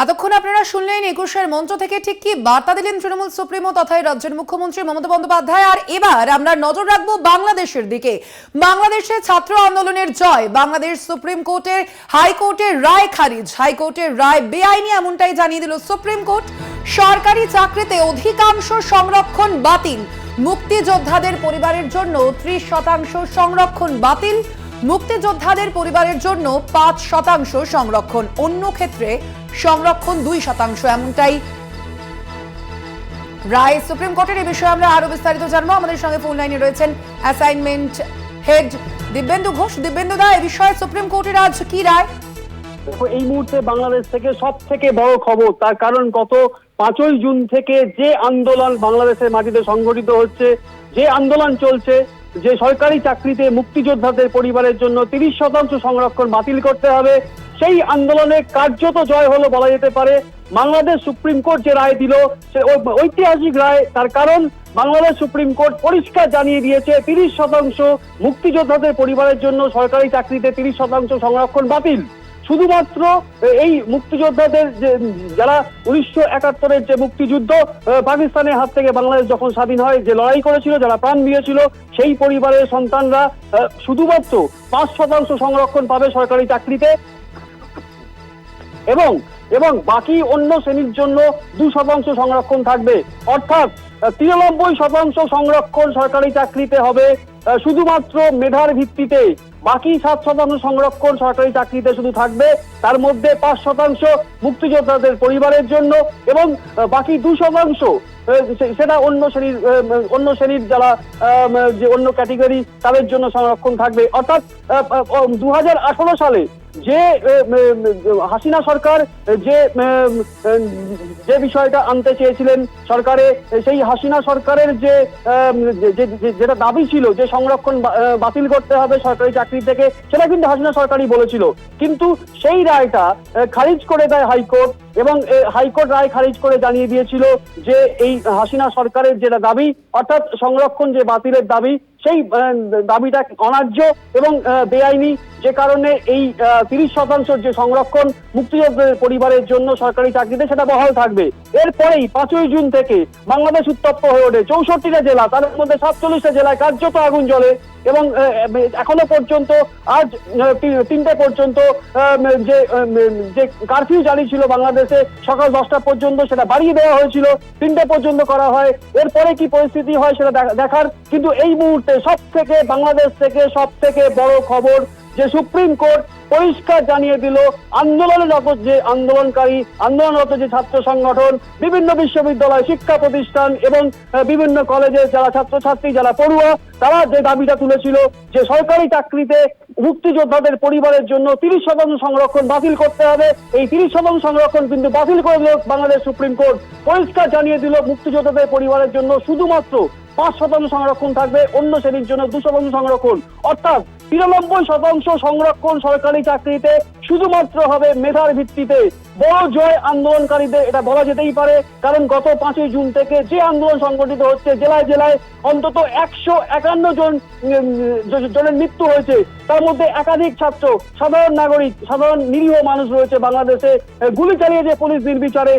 এতক্ষণ আপনারা শুনলেন ২১-এর মঞ্চ থেকে ঠিক কি বার্তা দিলেন তৃণমূল সুপ্রিমো তথা রাজ্যের মুখ্যমন্ত্রী মমতা বন্দ্যোপাধ্যায়। আর এবার আমরা নজর রাখবো বাংলাদেশের দিকে। বাংলাদেশে ছাত্র আন্দোলনের জয়, বাংলাদেশ সুপ্রিম কোর্টের হাইকোর্টের রায় খারিজ, হাইকোর্টের রায় বেআইনি এমনটাই জানিয়ে দিল সুপ্রিম কোর্ট। সরকারি চাকরিতে অধিকাংশ সংরক্ষণ বাতিল, মুক্তিযোদ্ধাদের পরিবারের জন্য ৩০% সংরক্ষণ বাতিল, মুক্তিযোদ্ধাদের পরিবারের জন্য ৫% সংরক্ষণ, অন্য ক্ষেত্রে সংরক্ষণ ২%। এমনটাই রায় সুপ্রিম কোর্টের। এই বিষয়ে আমরা আরো বিস্তারিত জানবো। আমাদের সঙ্গে ফোন লাইনে রয়েছেন অ্যাসাইনমেন্ট হেড দিব্যেন্দু ঘোষ। দিব্যেন্দু দা, এই বিষয়ে সুপ্রিম কোর্টের আজ কি রায়? এই মুহূর্তে বাংলাদেশ থেকে সব থেকে বড় খবর, তার কারণ গত ৫ই জুন থেকে যে আন্দোলন বাংলাদেশের মাটিতে সংগঠিত হচ্ছে, যে আন্দোলন চলছে, যে সরকারি চাকরিতে মুক্তিযোদ্ধাদের পরিবারের জন্য ৩০% সংরক্ষণ বাতিল করতে হবে, সেই আন্দোলনে কার্যত জয় হলো বলা যেতে পারে। বাংলাদেশ সুপ্রিম কোর্ট যে রায় দিল সে ঐতিহাসিক রায়, তার কারণ বাংলাদেশ সুপ্রিম কোর্ট পরিষ্কার জানিয়ে দিয়েছে ৩০% মুক্তিযোদ্ধাদের পরিবারের জন্য সরকারি চাকরিতে ৩০% সংরক্ষণ বাতিল। শুধুমাত্র এই মুক্তিযোদ্ধাদের যারা ১৯৭১-এর যে মুক্তিযুদ্ধ, পাকিস্তানের হাত থেকে বাংলাদেশ যখন স্বাধীন হয়, যে লড়াই করেছিল, যারা প্রাণ দিয়েছিল, সেই পরিবারের সন্তানরা শুধুমাত্র ৫% সংরক্ষণ পাবে সরকারি চাকরিতে, এবং বাকি অন্য শ্রেণীর জন্য ২% সংরক্ষণ থাকবে। অর্থাৎ ৯৩% সংরক্ষণ সরকারি চাকরিতে হবে শুধুমাত্র মেধার ভিত্তিতে, বাকি ৭% সংরক্ষণ সরকারি চাকরিতে শুধু থাকবে। তার মধ্যে ৫% মুক্তিযোদ্ধাদের পরিবারের জন্য এবং বাকি ২% সেটা অন্য শ্রেণীর যারা যে অন্য ক্যাটেগরি তাদের জন্য সংরক্ষণ থাকবে। অর্থাৎ ২০১৮ সালে যে হাসিনা সরকার যে বিষয়টা আনতে চেয়েছিলেন সরকারে, সেই হাসিনা সরকারের যেটা দাবি ছিল যে সংরক্ষণ বাতিল করতে হবে সরকারি চাকরি থেকে, সেটা কিন্তু হাসিনা সরকারই বলেছিল। কিন্তু সেই রায়টা খারিজ করে দেয় হাইকোর্ট, এবং হাইকোর্ট রায় খারিজ করে জানিয়ে দিয়েছিল যে এই হাসিনা সরকারের যেটা দাবি, অর্থাৎ সংরক্ষণ যে বাতিলের দাবি, সেই দাবিটা অন্যায্য এবং বেআইনি, যে কারণে এই ৩০% যে সংরক্ষণ মুক্তিযোদ্ধাদের পরিবারের জন্য সরকারি চাকরিতে সেটা বহাল থাকবে। এরপরেই ৫ই জুন থেকে বাংলাদেশ উত্তপ্ত হয়ে ওঠে। ৬৪টা জেলা, তার মধ্যে ৪৭টা জেলায় কার্যত আগুন জ্বলে, এবং এখনো পর্যন্ত আজ ৩টে পর্যন্ত যে কারফিউ জারি ছিল বাংলাদেশে সকাল 10টা পর্যন্ত, সেটা বাড়িয়ে দেওয়া হয়েছিল, 3টে পর্যন্ত করা হয়। এরপরে কি পরিস্থিতি হয় সেটা দেখার। কিন্তু এই মুহূর্তে বাংলাদেশ থেকে সব থেকে বড় খবর যে সুপ্রিম কোর্ট পরিষ্কার জানিয়ে দিল আন্দোলনরত যে ছাত্র সংগঠন, বিভিন্ন বিশ্ববিদ্যালয়, শিক্ষা প্রতিষ্ঠান এবং বিভিন্ন কলেজের যারা ছাত্রছাত্রী, যারা পড়ুয়া, তারা যে দাবিটা তুলেছিল যে সরকারি চাকরিতে মুক্তিযোদ্ধাদের পরিবারের জন্য ৩০% সংরক্ষণ বাতিল করতে হবে, এই ৩০% সংরক্ষণ কিন্তু বাতিল করে দিল বাংলাদেশ সুপ্রিম কোর্ট। পরিষ্কার জানিয়ে দিল মুক্তিযোদ্ধাদের পরিবারের জন্য শুধুমাত্র ৫% সংরক্ষণ থাকবে, অন্য শ্রেণীর জন্য ২% সংরক্ষণ। অর্থাৎ ৯৩% সংরক্ষণ সরকারি চাকরিতে শুধুমাত্র হবে মেধার ভিত্তিতে। বড় জয় আন্দোলনকারীদের, এটা বলা যেতেই পারে। কারণ গত 5ই জুন থেকে যে আন্দোলন সংগঠিত হচ্ছে, জেলায় জেলায় অন্তত ১৫১ জনের মৃত্যু হয়েছে। তার মধ্যে একাধিক ছাত্র, সাধারণ নাগরিক, সাধারণ নিরীহ মানুষ রয়েছে বাংলাদেশে। গুলি চালিয়েছে পুলিশ নির্বিচারে,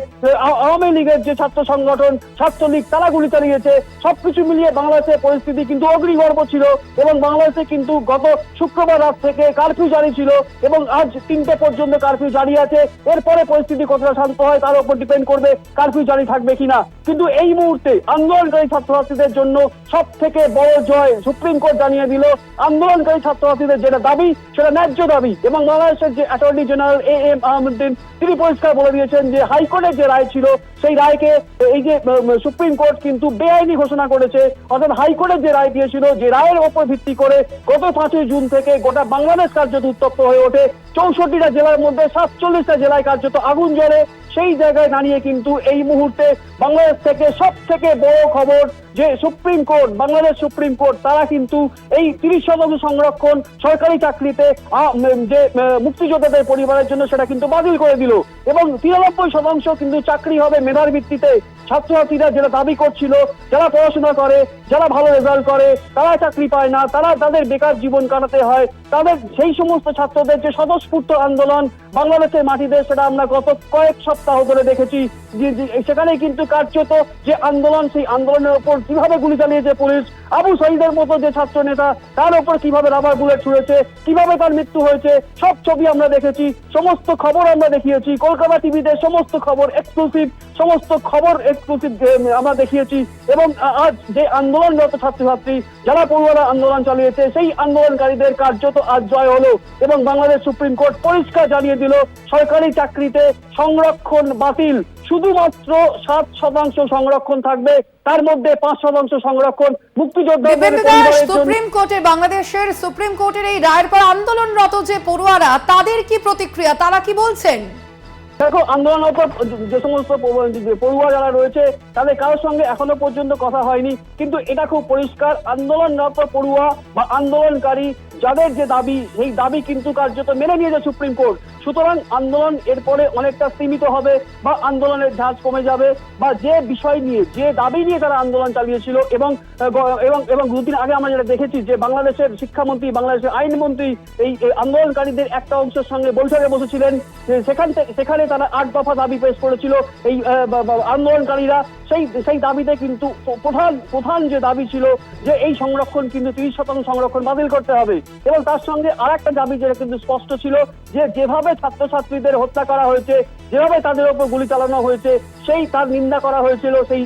আওয়ামী লীগের যে ছাত্র সংগঠন ছাত্রলীগ, তারা গুলি চালিয়েছে। সবকিছু মিলিয়ে বাংলাদেশের পরিস্থিতি কিন্তু অগ্নিগর্ভ ছিল, এবং বাংলাদেশে কিন্তু গত শুক্রবার রাত থেকে কারফিউ জারি ছিল, এবং আজ 3টে পর্যন্ত কারফিউ জারি আছে। এরপরে পরিস্থিতি কতটা শান্ত হয় তার উপর ডিপেন্ড করবে কারফিউ জারি থাকবে কিনা। কিন্তু এই মুহূর্তে আন্দোলনকারী ছাত্রছাত্রীদের জন্য সব থেকে বড় জয়, সুপ্রিম কোর্ট জানিয়ে দিল আন্দোলনকারী ছাত্রছাত্রীদের যেটা দাবি সেটা ন্যায্য দাবি। এবং বাংলাদেশের যে অ্যাটর্নি জেনারেল AM আহমেদুদ্দিন, তিনি পরিষ্কার বলে দিয়েছেন যে হাইকোর্টের যে রায় ছিল, সেই রায়কে এই যে সুপ্রিম কোর্ট কিন্তু বেআইনি ঘোষণা করেছে। অর্থাৎ হাইকোর্টের যে রায় দিয়েছিল, যে রায়ের ওপর ভিত্তি করে গত 5ই জুন থেকে গোটা বাংলাদেশ কার্যত উত্তপ্ত হয়ে ওঠে। ৬৪টা জেলার মধ্যে ৪৭টা জেলায় কার্যত আগুন জ্বলে। সেই জায়গায় দাঁড়িয়ে কিন্তু এই মুহূর্তে বাংলাদেশ থেকে সব থেকে বড় খবর যে supreme court, Bangladesh supreme court, তারা কিন্তু এই ৩০% সংরক্ষণ সরকারি চাকরিতে যে মুক্তিযোদ্ধাদের পরিবারের জন্য সেটা কিন্তু বাতিল করে দিল, এবং ৯৩% কিন্তু চাকরি হবে মেধার ভিত্তিতে। ছাত্রছাত্রীরা যেটা দাবি করছিল, যারা পড়াশোনা করে, যারা ভালো রেজাল্ট করে, তারা চাকরি পায় না, তাদের বেকার জীবন কাটাতে হয়, তাদের সেই সমস্ত ছাত্রদের যে স্বতঃস্ফূর্ত আন্দোলন বাংলাদেশের মাটিতে, সেটা আমরা গত কয়েক সপ্তাহ সপ্তাহ ধরে দেখেছি যে সেখানে কিন্তু কার্যত যে আন্দোলন, সেই আন্দোলনের ওপর কিভাবে গুলি চালিয়েছে পুলিশ, আবু সাঈদের মতো যে ছাত্র নেতা তার ওপর কিভাবে রাবার বুলেট ছুড়েছে, কিভাবে তার মৃত্যু হয়েছে, সব ছবি আমরা দেখেছি, সমস্ত খবর আমরা দেখিয়েছি, কলকাতা টিভিতে সমস্ত খবর এক্সক্লুসিভ আমরা দেখিয়েছি। এবং আজ যে আন্দোলনরত ছাত্রছাত্রী যারা পড়ুয়ারা আন্দোলন চালিয়েছে, সেই আন্দোলনকারীদের কার্যত আজ জয় হলো এবং বাংলাদেশ সুপ্রিম কোর্ট পরিষ্কার জানিয়ে দিল সরকারি চাকরিতে সংরক্ষণ বাতিল। শুধুমাত্র 7% সংরক্ষণ থাকবে, তার মধ্যে 5% সংরক্ষণ মুক্তিযোদ্ধাদের পরিবারের জন্য। সুপ্রিম কোর্টের বাংলাদেশের সুপ্রিম কোর্টের এই রায়ের পর আন্দোলনরত যে পড়ুয়ারা, তাদের কি প্রতিক্রিয়া, তারা কি বলছেন? দেখো, আন্দোলনরত যে সমস্ত পড়ুয়া যারা রয়েছে তাদের কারোর সঙ্গে এখনো পর্যন্ত কথা হয়নি, কিন্তু এটা খুব পরিষ্কার আন্দোলনরত পড়ুয়া বা আন্দোলনকারী যাদের যে দাবি, সেই দাবি কিন্তু কার্যত মেনে নিয়েছে সুপ্রিম কোর্ট। সুতরাং আন্দোলন এরপরে অনেকটা সীমিত হবে বা আন্দোলনের ঝাঁজ কমে যাবে, বা যে বিষয় নিয়ে, যে দাবি নিয়ে তারা আন্দোলন চালিয়েছিল এবং এবং এবং দুদিন আগে আমরা যেটা দেখেছি যে বাংলাদেশের শিক্ষামন্ত্রী, বাংলাদেশের আইনমন্ত্রী এই আন্দোলনকারীদের একটা অংশের সঙ্গে বৈঠকে বসেছিলেন। সেখানে তারা 8 দফা দাবি পেশ করেছিল এই আন্দোলনকারীরা। সেই দাবিতে কিন্তু প্রধান যে দাবি ছিল যে এই সংরক্ষণ কিন্তু 30% সংরক্ষণ বাতিল করতে হবে, এবং তার সঙ্গে আর একটা দাবি যেটা কিন্তু স্পষ্ট ছিল যে যেভাবে ছাত্রছাত্রীদের হত্যা করা হয়েছে, যেভাবে তাদের উপর গুলি চালানো হয়েছে, তার নিন্দা করা হয়েছিল সেই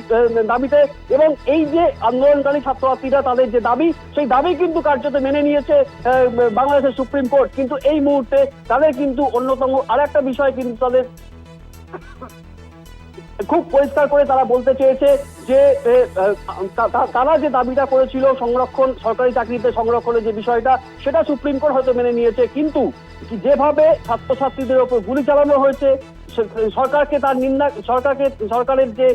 দাবিতে। এবং এই যে আন্দোলনকারী ছাত্রছাত্রীরা তাদের যে দাবি, সেই দাবি কিন্তু কার্যত মেনে নিয়েছে বাংলাদেশের সুপ্রিম কোর্ট। কিন্তু এই মুহূর্তে তাদের কিন্তু অন্যতম আর একটা বিষয় কিন্তু তাদের খুব পরিষ্কার করে তারা বলতে চেয়েছে যে তারা যে দাবিটা করেছিল সংরক্ষণ, সরকারি চাকরিতে সংরক্ষণের যে বিষয়টা, সেটা সুপ্রিম কোর্ট হয়তো মেনে নিয়েছে, কিন্তু যেভাবে ছাত্রছাত্রীদের ওপর গুলি চালানো হয়েছে, সরকারকে তার নিন্দা, সরকারের যে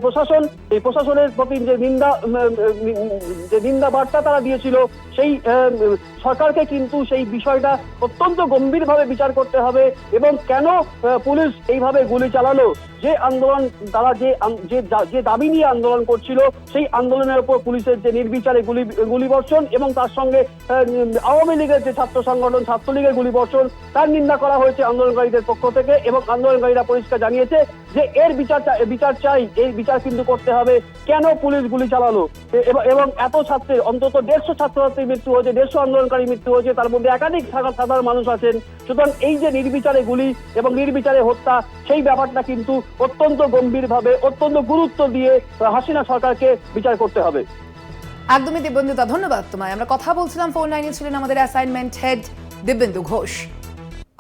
প্রশাসন, এই প্রশাসনের প্রতি যে নিন্দা বার্তা তারা দিয়েছিল, সেই সরকারকে কিন্তু সেই বিষয়টা অত্যন্ত গম্ভীরভাবে বিচার করতে হবে। এবং কেন পুলিশ এইভাবে গুলি চালালো, যে আন্দোলন তারা যে দাবি নিয়ে আন্দোলন করছিল, সেই আন্দোলনের উপর পুলিশের যে নির্বিচারে গুলিবর্ষণ, এবং তার সঙ্গে আওয়ামী লীগের যে ছাত্র সংগঠন ছাত্রলীগের গুলিবর্ষণ, তার নিন্দা করা হয়েছে আন্দোলনকারীদের পক্ষ থেকে। এবং আন্দোলনকারীরা পরিষ্কার জানিয়েছে যে এর বিচার চাই, এই বিচার কিন্তু করতে হবে, কেন পুলিশ গুলি চালালো। এবং এত ছাত্রের অন্তত 150 ছাত্রছাত্রীর মৃত্যু হয়েছে, 150 আন্দোলনকারী মৃত্যু হয়েছে, তার মধ্যে একাধিক সাধারণ মানুষ আছেন। সুতরাং এই যে নির্বিচারে গুলি এবং নির্বিচারে হত্যা, সেই ব্যাপারটা কিন্তু অত্যন্ত গম্ভীরভাবে, অত্যন্ত গুরুত্ব দিয়ে হাসিনা সরকারকে বিচার করতে হবে। একদমই দিব্যেন্দুদা, ধন্যবাদ তোমায়। আমরা কথা বলছিলাম, ফোন লাইনে ছিলেন আমাদের অ্যাসাইনমেন্ট হেড দিব্যেন্দু ঘোষ।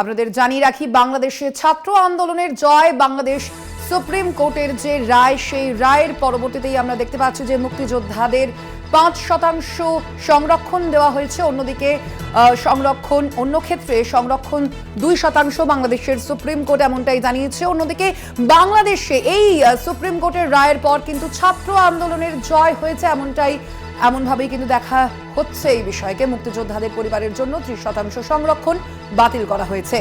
আপনাদের জানিয়ে রাখি, বাংলাদেশে ছাত্র আন্দোলনের জয়, বাংলাদেশ সুপ্রিম কোর্টের যে রায়, সেই রায়ের পরবর্তীতেই আমরা দেখতে পাচ্ছি যে মুক্তিযোদ্ধাদের 5% সংরক্ষণ দেওয়া হয়েছে। অন্যদিকে অন্য ক্ষেত্রে সংরক্ষণ 2% বাংলাদেশের সুপ্রিম কোর্ট এমনটাই জানিয়েছে। অন্যদিকে বাংলাদেশে এই সুপ্রিম কোর্টের রায়ের পর কিন্তু ছাত্র আন্দোলনের জয় হয়েছে, এমনভাবেই কিন্তু দেখা হচ্ছে এই বিষয়কে। মুক্তিযোদ্ধাদের পরিবারের জন্য 30% সংরক্ষণ বাতিল করা হয়েছে।